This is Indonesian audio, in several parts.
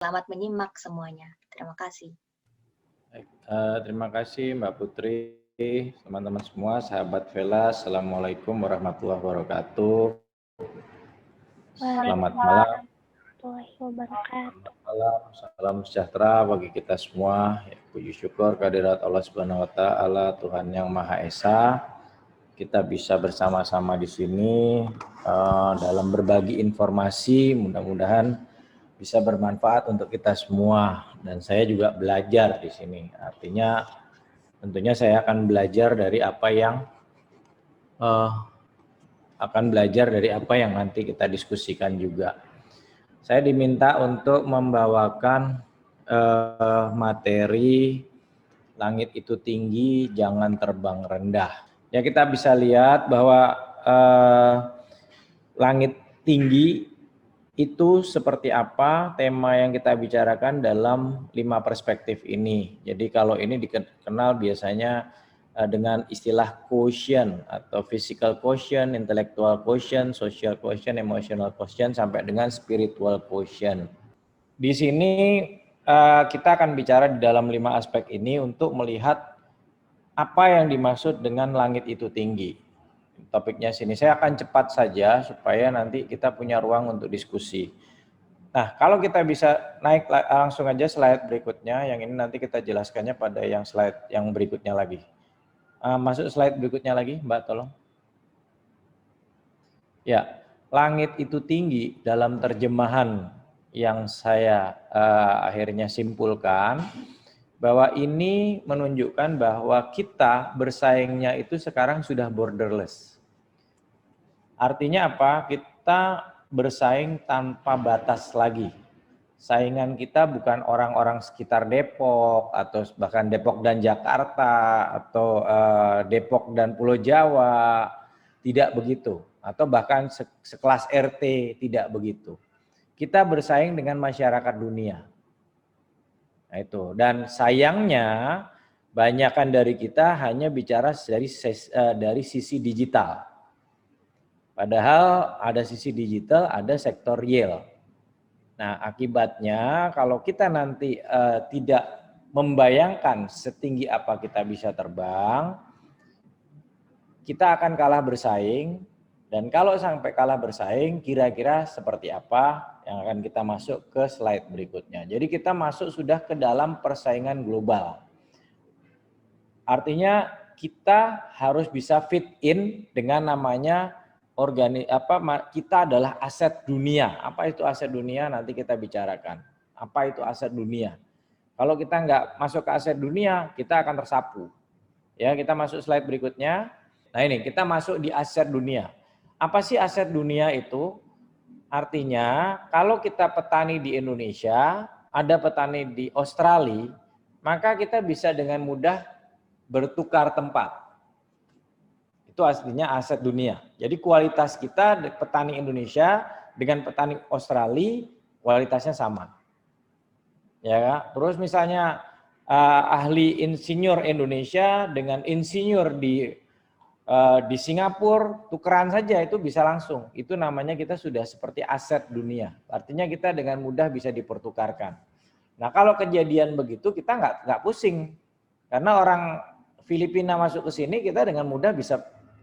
Selamat menyimak semuanya. Terima kasih. Baik, terima kasih Mbak Putri, teman-teman semua, sahabat Vela. Assalamualaikum warahmatullahi wabarakatuh. Selamat malam. Warahmatullahi wabarakatuh. Malam, salam sejahtera bagi kita semua. Puji syukur kehadirat Allah Subhanahu wa taala, Tuhan yang Maha Esa. Kita bisa bersama-sama di sini dalam berbagi informasi, mudah-mudahan bisa bermanfaat untuk kita semua, dan saya juga belajar di sini. Artinya tentunya saya akan belajar dari apa yang nanti kita diskusikan juga. Saya diminta untuk membawakan materi langit itu tinggi, jangan terbang rendah. Ya, kita bisa lihat bahwa langit tinggi itu seperti apa tema yang kita bicarakan dalam 5 perspektif ini. Jadi kalau ini dikenal biasanya dengan istilah quotient atau physical quotient, intellectual quotient, social quotient, emotional quotient, sampai dengan spiritual quotient. Di sini kita akan bicara di dalam 5 aspek ini untuk melihat apa yang dimaksud dengan langit itu tinggi. Topiknya sini, saya akan cepat saja supaya nanti kita punya ruang untuk diskusi. Nah, kalau kita bisa naik langsung aja slide berikutnya, yang ini nanti kita jelaskannya pada yang slide yang berikutnya lagi. Masuk slide berikutnya lagi, Mbak, tolong. Ya, langit itu tinggi dalam terjemahan yang saya akhirnya simpulkan, bahwa ini menunjukkan bahwa kita bersaingnya itu sekarang sudah borderless. Artinya apa? Kita bersaing tanpa batas lagi. Saingan kita bukan orang-orang sekitar Depok, atau bahkan Depok dan Jakarta, atau Depok dan Pulau Jawa, tidak begitu. Atau bahkan sekelas RT, tidak begitu. Kita bersaing dengan masyarakat dunia. Nah itu, dan sayangnya banyakkan dari kita hanya bicara dari sisi digital. Padahal ada sisi digital, ada sektor real. Nah, akibatnya kalau kita nanti tidak membayangkan setinggi apa kita bisa terbang, kita akan kalah bersaing. Dan kalau sampai kalah bersaing, kira-kira seperti apa yang akan kita masuk ke slide berikutnya. Jadi kita masuk sudah ke dalam persaingan global. Artinya kita harus bisa fit in dengan namanya kita adalah aset dunia. Apa itu aset dunia? Nanti kita bicarakan. Apa itu aset dunia? Kalau kita nggak masuk ke aset dunia, kita akan tersapu. Ya, kita masuk slide berikutnya. Nah ini, kita masuk di aset dunia. Apa sih aset dunia itu? Artinya, kalau kita petani di Indonesia, ada petani di Australia, maka kita bisa dengan mudah bertukar tempat. Itu aslinya aset dunia. Jadi kualitas kita petani Indonesia dengan petani Australia kualitasnya sama. Ya, terus misalnya ahli insinyur Indonesia dengan insinyur di Singapura tukeran saja itu bisa langsung. Itu namanya kita sudah seperti aset dunia. Artinya kita dengan mudah bisa dipertukarkan. Nah, kalau kejadian begitu kita nggak pusing. Karena orang Filipina masuk ke sini, kita dengan mudah bisa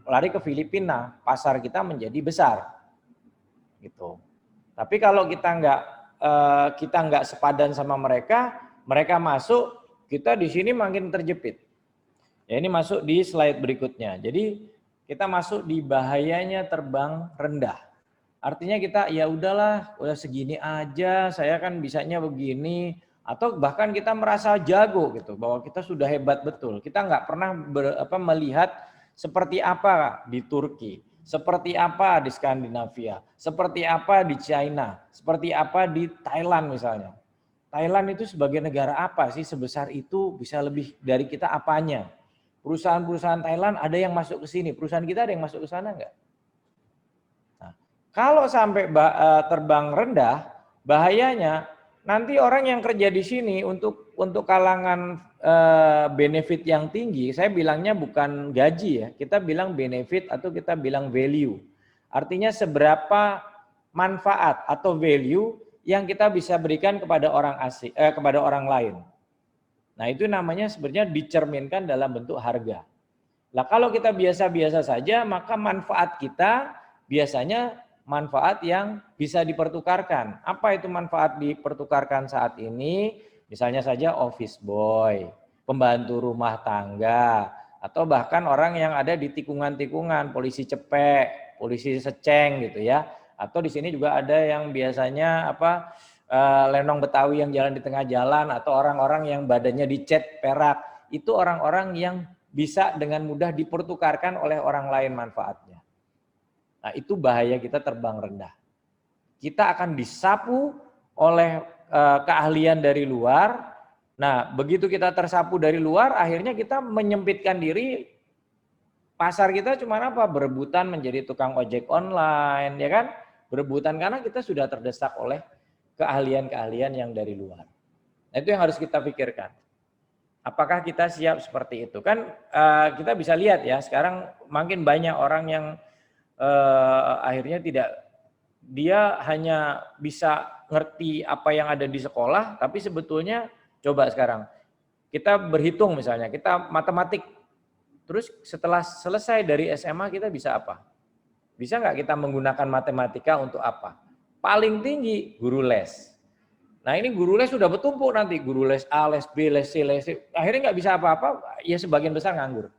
lari ke Filipina, pasar kita menjadi besar, gitu. Tapi kalau kita nggak sepadan sama mereka, mereka masuk, kita di sini makin terjepit. Ya, ini masuk di slide berikutnya. Jadi kita masuk di bahayanya terbang rendah. Artinya kita ya udahlah, udah segini aja, saya kan bisanya begini. Atau bahkan kita merasa jago gitu, bahwa kita sudah hebat betul. Kita nggak pernah melihat seperti apa di Turki, seperti apa di Skandinavia, seperti apa di China, seperti apa di Thailand misalnya. Thailand itu sebagai negara apa sih sebesar itu, bisa lebih dari kita apanya? Perusahaan-perusahaan Thailand ada yang masuk ke sini, perusahaan kita ada yang masuk ke sana enggak? Nah, kalau sampai terbang rendah, bahayanya nanti orang yang kerja di sini untuk kalangan benefit yang tinggi, saya bilangnya bukan gaji ya, kita bilang benefit atau kita bilang value. Artinya seberapa manfaat atau value yang kita bisa berikan kepada orang asing, kepada orang lain. Nah, itu namanya sebenarnya dicerminkan dalam bentuk harga. Nah, kalau kita biasa-biasa saja, maka manfaat kita biasanya manfaat yang bisa dipertukarkan. Apa itu manfaat dipertukarkan saat ini? Misalnya saja office boy, pembantu rumah tangga, atau bahkan orang yang ada di tikungan-tikungan, polisi cepek, polisi seceng gitu ya. Atau di sini juga ada yang biasanya lenong Betawi yang jalan di tengah jalan, atau orang-orang yang badannya dicat perak. Itu orang-orang yang bisa dengan mudah dipertukarkan oleh orang lain manfaatnya. Nah, itu bahaya kita terbang rendah. Kita akan disapu oleh keahlian dari luar. Nah, begitu kita tersapu dari luar, akhirnya kita menyempitkan diri. Pasar kita cuma apa? Berebutan menjadi tukang ojek online, ya kan? Berebutan karena kita sudah terdesak oleh keahlian-keahlian yang dari luar. Nah, itu yang harus kita pikirkan. Apakah kita siap seperti itu? Kan kita bisa lihat ya, sekarang makin banyak orang yang akhirnya dia hanya bisa ngerti apa yang ada di sekolah, tapi sebetulnya coba sekarang kita berhitung misalnya, kita matematik, terus setelah selesai dari SMA kita bisa apa? Bisa nggak kita menggunakan matematika untuk apa? Paling tinggi guru les. Nah, ini guru les sudah bertumpuk nanti, guru les A, les B, les C, les C. Akhirnya nggak bisa apa-apa, ya sebagian besar nganggur.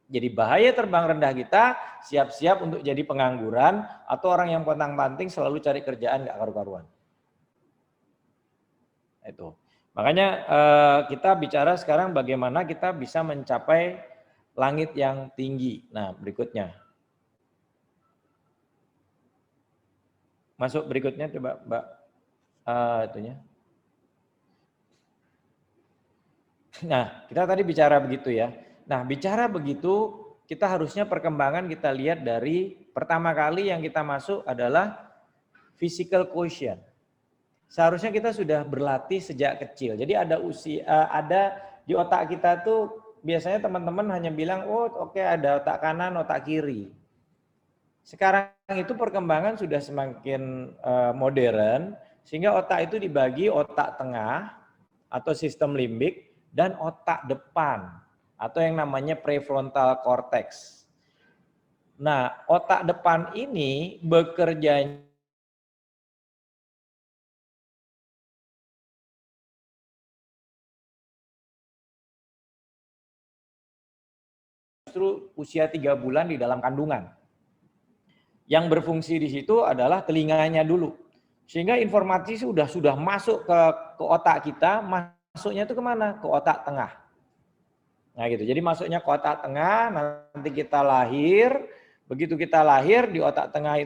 Jadi bahaya terbang rendah kita, siap-siap untuk jadi pengangguran, atau orang yang pontang-panting selalu cari kerjaan nggak karu-karuan. Itu. Makanya kita bicara sekarang bagaimana kita bisa mencapai langit yang tinggi. Nah, berikutnya. Masuk berikutnya coba Mbak. Itunya. Nah, kita tadi bicara begitu ya. Nah, bicara begitu, kita harusnya perkembangan kita lihat dari pertama kali yang kita masuk adalah physical quotient. Seharusnya kita sudah berlatih sejak kecil. Jadi ada ada di otak kita tuh biasanya teman-teman hanya bilang, oh oke, ada otak kanan, otak kiri. Sekarang itu perkembangan sudah semakin modern. Sehingga otak itu dibagi otak tengah atau sistem limbik dan otak depan atau yang namanya prefrontal cortex. Nah, otak depan ini bekerjanya justru usia 3 bulan di dalam kandungan. Yang berfungsi di situ adalah telinganya dulu. Sehingga informasi sudah masuk ke otak kita, masuknya itu kemana? Ke otak tengah. Nah gitu, jadi masuknya ke otak tengah, nanti kita lahir, begitu kita lahir di otak tengah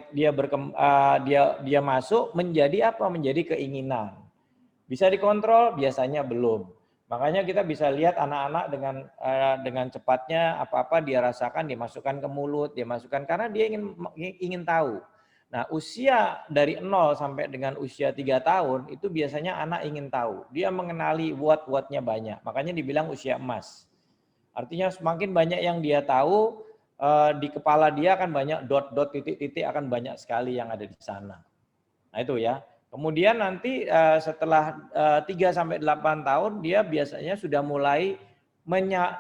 dia masuk menjadi apa? Menjadi keinginan. Bisa dikontrol? Biasanya belum. Makanya kita bisa lihat anak-anak dengan cepatnya apa-apa dia rasakan, dimasukkan ke mulut, dia masukkan karena dia ingin tahu. Nah, usia dari 0 sampai dengan usia 3 tahun itu biasanya anak ingin tahu. Dia mengenali what-what-nya banyak. Makanya dibilang usia emas. Artinya semakin banyak yang dia tahu, di kepala dia akan banyak dot-dot, titik-titik akan banyak sekali yang ada di sana. Nah, itu ya. Kemudian nanti setelah 3 sampai 8 tahun dia biasanya sudah mulai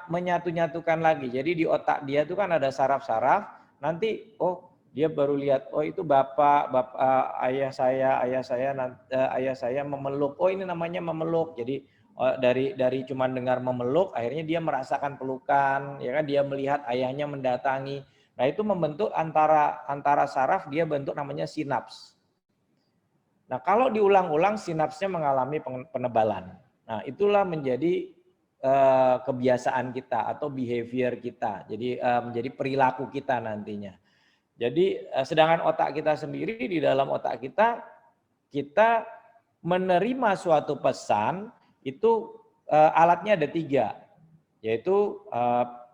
menyatu-nyatukan lagi. Jadi di otak dia itu kan ada saraf-saraf. Nanti dia baru lihat, oh itu bapak ayah saya memeluk. Oh ini namanya memeluk. Jadi dari cuman dengar memeluk, akhirnya dia merasakan pelukan, ya kan? Dia melihat ayahnya mendatangi. Nah itu membentuk antara saraf, dia bentuk namanya sinaps. Nah kalau diulang-ulang sinapsnya mengalami penebalan. Nah itulah menjadi kebiasaan kita atau behavior kita. Jadi menjadi perilaku kita nantinya. Jadi sedangkan otak kita sendiri, di dalam otak kita menerima suatu pesan itu alatnya ada 3, yaitu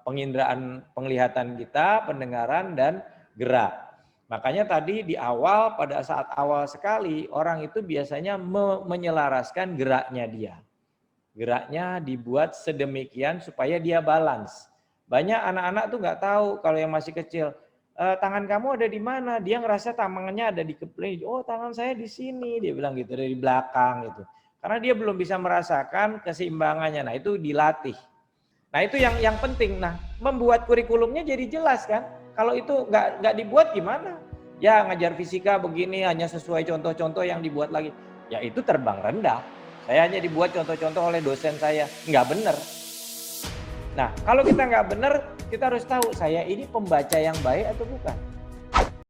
penginderaan penglihatan kita, pendengaran, dan gerak. Makanya tadi di awal, pada saat awal sekali, orang itu biasanya menyelaraskan geraknya dia. Geraknya dibuat sedemikian supaya dia balance. Banyak anak-anak tuh nggak tahu kalau yang masih kecil, tangan kamu ada di mana? Dia ngerasa tangannya ada di kepala. Oh, tangan saya di sini, dia bilang gitu, dari belakang gitu. Karena dia belum bisa merasakan keseimbangannya. Nah, itu dilatih. Nah, itu yang penting. Nah, membuat kurikulumnya jadi jelas kan? Kalau itu nggak dibuat gimana? Ya ngajar fisika begini hanya sesuai contoh-contoh yang dibuat lagi. Ya itu terbang rendah. Saya hanya dibuat contoh-contoh oleh dosen saya. Nggak benar. Nah, kalau kita nggak benar, kita harus tahu saya ini pembaca yang baik atau bukan.